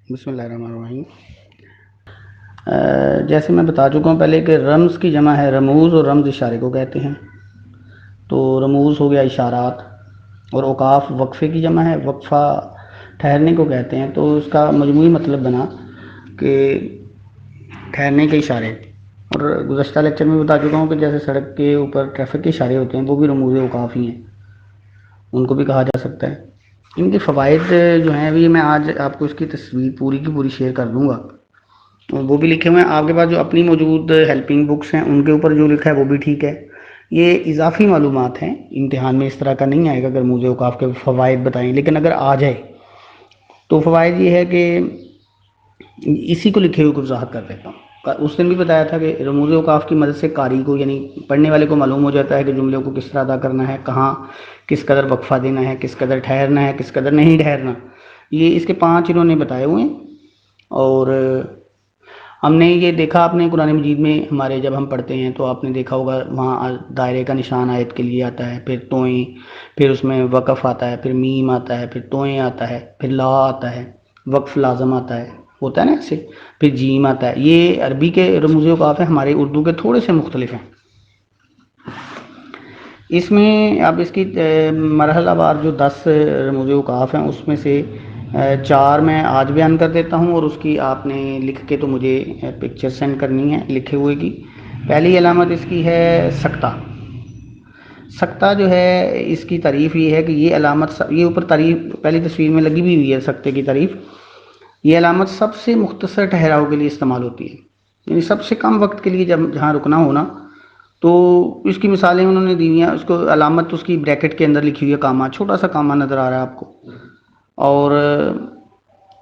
بسم اللہ الرحمن الرحیم۔ جیسے میں بتا چکا ہوں پہلے کہ رمز کی جمع ہے رموز، اور رمز اشارے کو کہتے ہیں۔ تو رموز ہو گیا اشارات، اور اوقاف وقفے کی جمع ہے، وقفہ ٹھہرنے کو کہتے ہیں۔ تو اس کا مجموعی مطلب بنا کہ ٹھہرنے کے اشارے۔ اور گزشتہ لیکچر میں بتا چکا ہوں کہ جیسے سڑک کے اوپر ٹریفک کے اشارے ہوتے ہیں وہ بھی رموز اوقاف ہی ہیں، ان کو بھی کہا جا سکتا ہے۔ ان کے فوائد جو ہیں ابھی میں آج آپ کو اس کی تصویر پوری کی پوری شیئر کر دوں گا، وہ بھی لکھے ہوئے ہیں آپ کے پاس۔ جو اپنی موجود ہیلپنگ بکس ہیں ان کے اوپر جو لکھا ہے وہ بھی ٹھیک ہے، یہ اضافی معلومات ہیں، امتحان میں اس طرح کا نہیں آئے گا اگر رموز اوقاف کے فوائد بتائیں۔ لیکن اگر آ جائے تو فوائد یہ ہے کہ اسی کو لکھے ہوئے کو وضاحت کر دیتا ہوں۔ اس دن بھی بتایا تھا کہ رموز اوقاف کی مدد سے قاری کو یعنی پڑھنے والے کو معلوم ہو جاتا ہے کہ جملوں کو کس طرح ادا کرنا ہے، کہاں کس قدر وقفہ دینا ہے، کس قدر ٹھہرنا ہے، کس قدر نہیں ٹھہرنا۔ یہ اس کے 5 انہوں نے بتائے ہوئے ہیں۔ اور ہم نے یہ دیکھا، آپ نے قرآن مجید میں ہمارے جب ہم پڑھتے ہیں تو آپ نے دیکھا ہوگا وہاں دائرے کا نشان آیت کے لیے آتا ہے، پھر توئیں، پھر اس میں وقف آتا ہے، پھر میم آتا ہے، پھر توئیں آتا ہے، پھر لا آتا ہے، وقف لازم آتا ہے، ہوتا ہے نا ایسے، پھر جیم آتا ہے۔ یہ عربی کے رموز اوقاف ہیں، ہمارے اردو کے تھوڑے سے مختلف ہیں۔ اس میں اب اس کی مرحلہ وار جو 10 رموز اوقاف ہیں اس میں سے 4 میں آج بیان کر دیتا ہوں، اور اس کی آپ نے لکھ کے تو مجھے پکچر سینڈ کرنی ہے لکھے ہوئے کی۔ پہلی علامت اس کی ہے سکتہ۔ سکتہ جو ہے اس کی تعریف یہ ہے کہ یہ علامت، یہ اوپر تعریف پہلی تصویر میں لگی بھی ہوئی ہے سکتے کی تعریف۔ یہ علامت سب سے مختصر ٹھہراؤ کے لیے استعمال ہوتی ہے، یعنی سب سے کم وقت کے لیے جب جہاں رکنا ہونا تو اس کی مثالیں انہوں نے دی ہوئی ہیں۔ اس کو علامت اس کی بریکٹ کے اندر لکھی ہوئی ہے، کامہ، چھوٹا سا کامہ نظر آ رہا ہے آپ کو۔ اور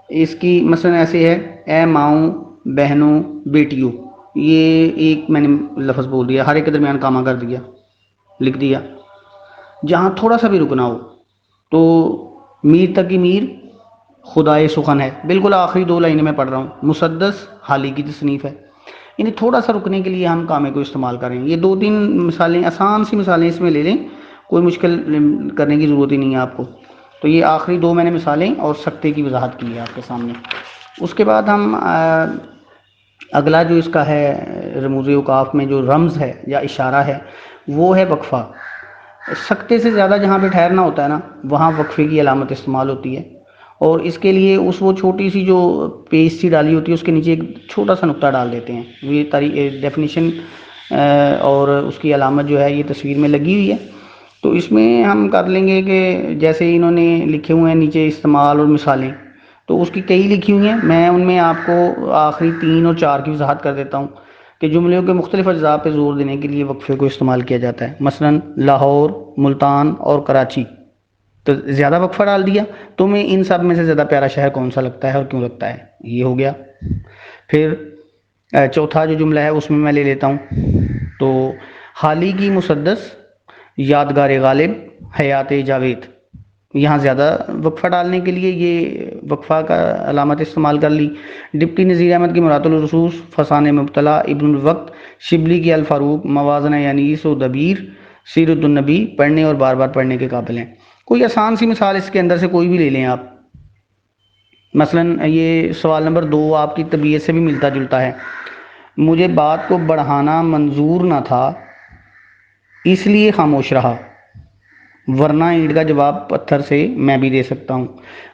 اس کی مثلا ایسے ہے، اے ماؤں، بہنوں، بیٹیوں، یہ ایک میں نے لفظ بول دیا، ہر ایک کے درمیان کامہ کر دیا، لکھ دیا۔ جہاں تھوڑا سا بھی رکنا ہو تو میر تقی میر خدائے سخن ہے، بالکل آخری 2 لائنیں میں پڑھ رہا ہوں، مسدس حالی کی تصنیف ہے، یعنی تھوڑا سا رکنے کے لیے ہم کامے کو استعمال کریں۔ یہ 2-3 مثالیں، آسان سی مثالیں اس میں لے لیں، کوئی مشکل کرنے کی ضرورت ہی نہیں ہے آپ کو۔ تو یہ آخری 2 میں نے مثالیں اور سکتے کی وضاحت کی ہے آپ کے سامنے۔ اس کے بعد ہم اگلا جو اس کا ہے رموز اوقاف میں جو رمز ہے یا اشارہ ہے وہ ہے وقفہ۔ سکتے سے زیادہ جہاں پہ ٹھہرنا ہوتا ہے نا وہاں وقفے کی علامت استعمال ہوتی ہے، اور اس کے لیے وہ چھوٹی سی جو پیج سی ڈالی ہوتی ہے اس کے نیچے ایک چھوٹا سا نقطہ ڈال دیتے ہیں۔ یہ ڈیفینیشن اور اس کی علامت جو ہے یہ تصویر میں لگی ہوئی ہے۔ تو اس میں ہم کر لیں گے کہ جیسے انہوں نے لکھے ہوئے ہیں نیچے استعمال اور مثالیں، تو اس کی کئی لکھی ہوئی ہیں، میں ان میں آپ کو آخری 3 اور 4 کی وضاحت کر دیتا ہوں کہ جملوں کے مختلف اجزاء پہ زور دینے کے لیے وقفے کو استعمال کیا جاتا ہے۔ مثلا لاہور، ملتان اور کراچی، تو زیادہ وقفہ ڈال دیا، تمہیں ان سب میں سے زیادہ پیارا شہر کون سا لگتا ہے اور کیوں لگتا ہے، یہ ہو گیا۔ پھر چوتھا جو جملہ ہے اس میں لے لیتا ہوں، تو حالی کی مسدس، یادگار غالب، حیات جاوید، یہاں زیادہ وقفہ ڈالنے کے لیے یہ وقفہ کا علامت استعمال کر لی۔ ڈپٹی نذیر احمد کی مرات الرسوس، فسان مبتلا، ابن الوقت، شبلی کی الفاروق، موازنہ یانیس و دبیر، سیرت النبی، پڑھنے اور بار بار پڑھنے کے قابل ہیں۔ کوئی آسان سی مثال اس کے اندر سے کوئی بھی لے لیں آپ، مثلا یہ سوال نمبر 2 آپ کی طبیعت سے بھی ملتا جلتا ہے، مجھے بات کو بڑھانا منظور نہ تھا اس لیے خاموش رہا، ورنہ اینٹ کا جواب پتھر سے میں بھی دے سکتا ہوں۔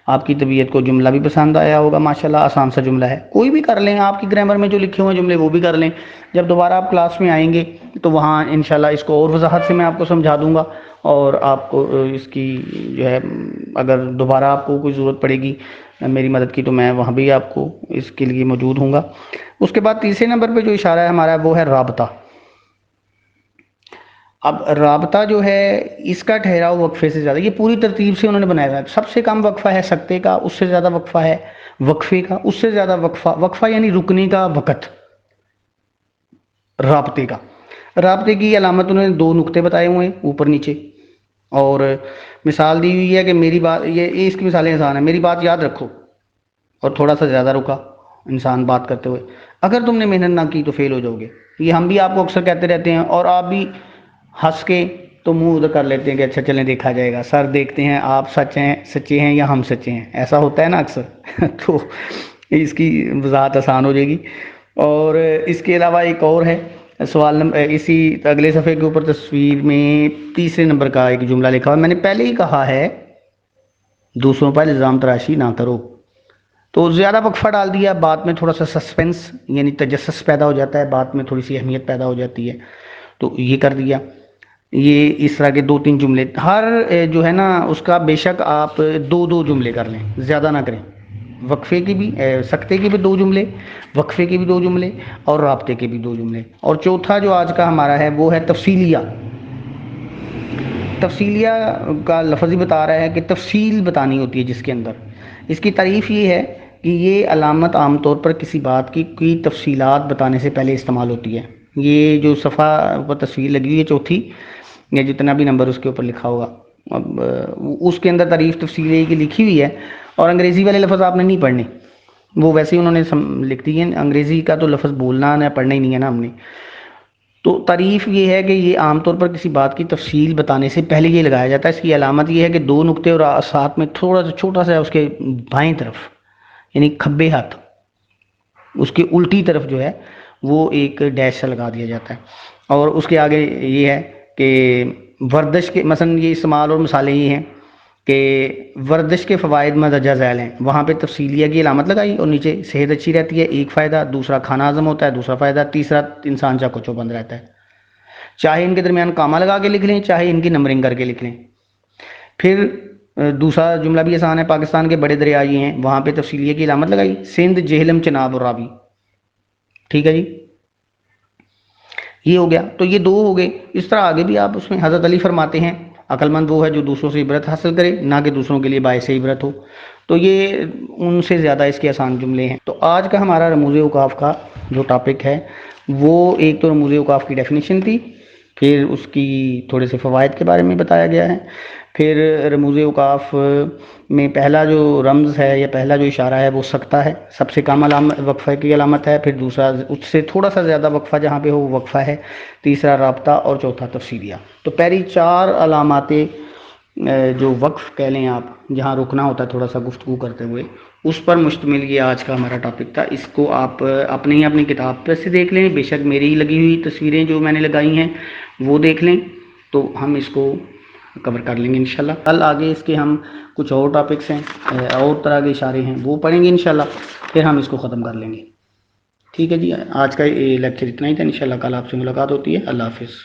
آپ کی طبیعت کو جملہ بھی پسند آیا ہوگا، ماشاءاللہ آسان سا جملہ ہے، کوئی بھی کر لیں آپ کی گرامر میں جو لکھے ہوئے جملے وہ بھی کر لیں۔ جب دوبارہ آپ کلاس میں آئیں گے تو وہاں انشاءاللہ اس کو اور وضاحت سے میں آپ کو سمجھا دوں گا، اور آپ کو اس کی جو ہے اگر دوبارہ آپ کو کوئی ضرورت پڑے گی میری مدد کی تو میں وہاں بھی آپ کو اس کے لیے موجود ہوں گا۔ اس کے بعد تیسرے نمبر پہ جو اشارہ ہے ہمارا وہ ہے رابطہ۔ اب رابطہ جو ہے اس کا ٹھہراؤ وقفے سے زیادہ، یہ پوری ترتیب سے انہوں نے بنایا ہوا ہے۔ سب سے کم وقفہ ہے سکتے کا، اس سے زیادہ وقفہ ہے وقفے کا، اس سے زیادہ وقفہ یعنی رکنے کا وقت رابطے کا۔ رابطے کی علامت انہوں نے 2 نقطے بتائے ہوئے ہیں اوپر نیچے، اور مثال دی ہوئی ہے کہ میری بات، یہ اس کی مثالیں آسان ہیں، میری بات یاد رکھو، اور تھوڑا سا زیادہ رکا انسان بات کرتے ہوئے، اگر تم نے محنت نہ کی تو فیل ہو جاؤ گے۔ یہ ہم بھی آپ کو اکثر کہتے رہتے ہیں، اور آپ بھی ہنس کے تو منہ ادھر کر لیتے ہیں کہ اچھا چلیں دیکھا جائے گا، سر دیکھتے ہیں آپ سچے ہیں یا ہم سچے ہیں، ایسا ہوتا ہے نا اکثر۔ تو اس کی وضاحت آسان ہو جائے گی. اور اس کے علاوہ ایک اور ہے سوال نمبر اسی اگلے صفحے کے اوپر تصویر میں تیسرے نمبر کا ایک جملہ لکھا ہوا ہے. میں نے پہلے ہی کہا ہے دوسروں پر الزام تراشی نہ کرو، تو زیادہ وقفہ ڈال دیا، بات میں تھوڑا سا سسپینس یعنی تجسس پیدا ہو جاتا ہے، بات میں تھوڑی سی اہمیت پیدا ہو جاتی ہے، تو یہ کر دیا. یہ اس طرح کے 2-3 جملے ہر جو ہے نا اس کا بے شک آپ 2 جملے کر لیں، زیادہ نہ کریں. وقفے کی بھی سکتے کے بھی 2 جملے، وقفے کے بھی 2 جملے اور رابطے کے بھی 2 جملے. اور چوتھا جو آج کا ہمارا ہے وہ ہے تفصیلیہ. تفصیلیہ کا لفظ ہی بتا رہا ہے کہ تفصیل بتانی ہوتی ہے جس کے اندر. اس کی تعریف یہ ہے کہ یہ علامت عام طور پر کسی بات کی تفصیلات بتانے سے پہلے استعمال ہوتی ہے. یہ جو صفحہ پر تصویر لگی ہوئی ہے چوتھی، یا جتنا بھی نمبر اس کے اوپر لکھا ہوگا، اب اس کے اندر تعریف تفصیل کی لکھی ہوئی ہے. اور انگریزی والے لفظ آپ نے نہیں پڑھنے، وہ ویسے ہی انہوں نے لکھ دی ہے. انگریزی کا تو لفظ بولنا نہ پڑھنا ہی نہیں ہے نا ہم نے. تو تعریف یہ ہے کہ یہ عام طور پر کسی بات کی تفصیل بتانے سے پہلے یہ لگایا جاتا ہے. اس کی علامت یہ ہے کہ 2 نقطے اور ساتھ میں تھوڑا سا چھوٹا سا اس کے بائیں طرف یعنی کھبے ہاتھ اس کے الٹی طرف جو ہے وہ ایک ڈیش سا لگا دیا جاتا ہے. اور اس کے آگے یہ ہے کہ ورزش کے مثلا یہ استعمال اور مثالیں یہ ہیں کہ ورزش کے فوائد مندرجہ ذیل ہیں، وہاں پہ تفصیلیہ کی علامت لگائی اور نیچے صحت اچھی رہتی ہے، ایک فائدہ، دوسرا کھانا ہضم ہوتا ہے، دوسرا فائدہ، تیسرا انسان چاق و چوبند رہتا ہے. چاہے ان کے درمیان کامہ لگا کے لکھ لیں، چاہے ان کی نمبرنگ کر کے لکھ لیں. پھر دوسرا جملہ بھی آسان ہے، پاکستان کے بڑے دریا یہ ہیں، وہاں پہ تفصیلیہ کی علامت لگائی، سندھ، جہلم، چناب اور راوی. ٹھیک ہے جی، یہ ہو گیا. تو یہ 2 ہو گئے. اس طرح آگے بھی آپ اس میں حضرت علی فرماتے ہیں عقل مند وہ ہے جو دوسروں سے عبرت حاصل کرے، نہ کہ دوسروں کے لیے باعث عبرت ہو. تو یہ ان سے زیادہ اس کے آسان جملے ہیں. تو آج کا ہمارا رموز اوقاف کا جو ٹاپک ہے وہ ایک تو رموز اوقاف کی ڈیفینیشن تھی، پھر اس کی تھوڑے سے فوائد کے بارے میں بتایا گیا ہے، پھر رموز اوقاف میں پہلا جو رمز ہے یا پہلا جو اشارہ ہے وہ سکتہ ہے، سب سے کم وقفہ کی علامت ہے. پھر دوسرا اس سے تھوڑا سا زیادہ وقفہ جہاں پہ ہو وہ وقفہ ہے، تیسرا رابطہ اور چوتھا تفصیلیہ. تو پہلی 4 علامات جو وقف کہہ لیں آپ، جہاں رکنا ہوتا ہے تھوڑا سا گفتگو کرتے ہوئے، اس پر مشتمل یہ آج کا ہمارا ٹاپک تھا. اس کو آپ اپنی کتاب پر سے دیکھ لیں، بے شک میری لگی ہوئی تصویریں جو میں نے لگائی ہیں وہ دیکھ لیں، تو ہم اس کو کور کر لیں گے انشاءاللہ. کل آگے اس کے ہم کچھ اور ٹاپکس ہیں اور طرح کے اشارے ہیں وہ پڑھیں گے انشاءاللہ، پھر ہم اس کو ختم کر لیں گے. ٹھیک ہے جی، آج کا لیکچر اتنا ہی تھا. انشاءاللہ کل آپ سے ملاقات ہوتی ہے. اللہ حافظ.